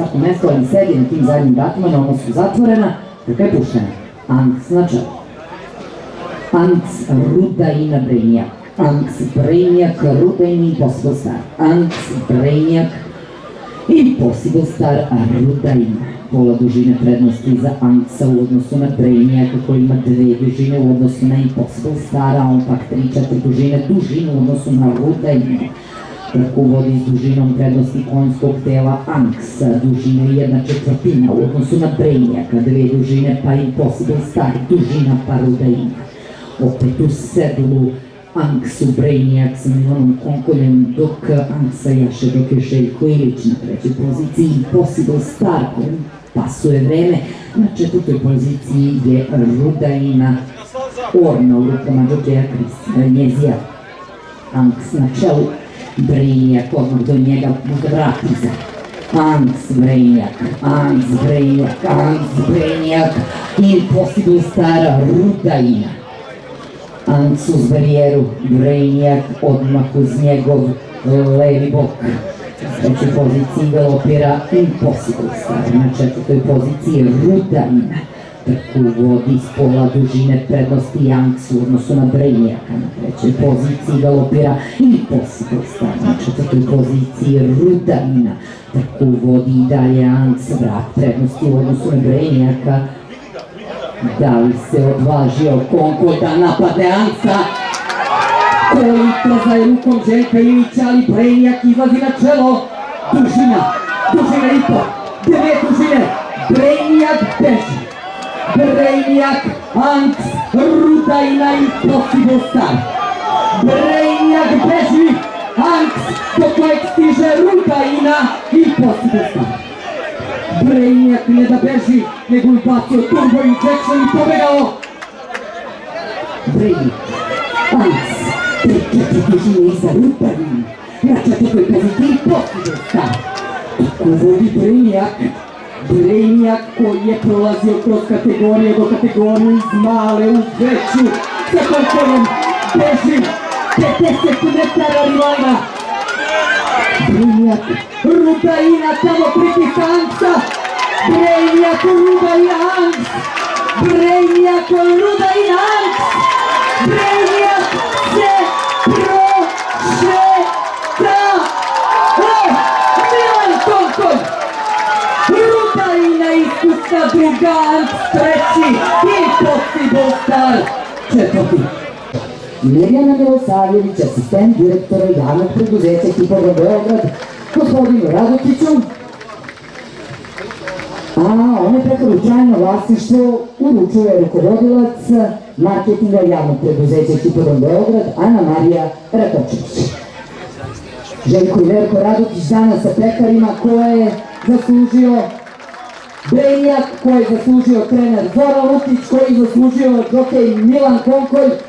startno mesto, ali sedi na tim zadnjim vratima, normalno su zatvorena, trka je puštena. Anks na čelu. Anks, Rudaina, Brejnjak. Anks, Brejnjak, Rudaina, Impossible Star. Anks, Brejnjak, Impossible Star, Rudaina. Pola dužine prednosti za Anksa u odnosu na Brejnjaka koji ima 2 dužine u odnosu na Impossible Star, a on pak 3-4 dužine u odnosu na Rudainu. Trku vodi s dužinom prednosti konjskog tela Anksa, dužine 1/4 u odnosu na Brejnjaka, 2 dužine pa Impossible Star, dužina pa Rudaina. Opet u sedlu Anksu Brejnjak sa Milanom Konkoljem, dok Anksa jaše, dok je Željko Ilić na 3. poziciji, Impossible Star kojim pasuje vreme. Na 4. poziciji je Rudaina, Orna u rukama džokeja Kristina Njezija. Anks na čelu, Brejnjak odmah do njega, možda vrati se. Anks Brejnjak, Anks Brejnjak, Anks Brejnjak, Impossible Star, Rudaina. Anks uz barijeru, Brejnjak odmah uz njegov levi bok. Na 3. poziciji galopira Impossible Star, na 4. poziciji Rudaina. Trku vodi s pola dužine prednosti Anks u odnosu na Brejnjaka. Na 3. poziciji galopira Impossible Star, na 4. poziciji Rudaina. Trku vodi i dalje Anks, vrat prednosti u odnosu na Brejnjaka. Da li se odvažio Konkol da napadne Anksa? Koji trazaje rukom Željka Ilića, ali Brejnjak izlazi na čelo. Dužina i po, 2 dužine, Brejnjak beži. Brejnjak, Anks, Rudaina, Impossible Star. Brejnjak beži, Anks, do kojeg stiže Rudaina, Impossible Star. Brejnjak ne da beži, nego ubacio turbo injection i pobegao. Brejnjak, Anks, 3-4 dužine iza Rudaina. Na 4. poziciji Impossible Star. Tako vodi Brejnjak koji je prolazio kroz kategorije do kategoriju, iz male u veću, sa Konkolom beži 50 metara rivalna. Brejnjak, Rudaina, tamo pritiska Anksa. Brejnjak, Rudaina, Anks. Brejnjak, Rudaina, Anks. Brejnjak se prošeta. Milan Konkol. Rudaina iskusna druga, Anks 3. Impossible Star 4. Mirjana Milosavljević, asistent direktora javnog preduzeća Hipodrom Beograd, gospodinu Radutiću, a one preporučajno vlasništvo uručuje rukovodilac marketinga javnog preduzeća Hipodrom Beograd, Ana Marija Ratočević. Željko i Verko Radutić danas sa pekarima koje je zaslužio Brejnjak, koji je zaslužio trener Zoran Lukić, koji je zaslužio džokej Milan Konkolj,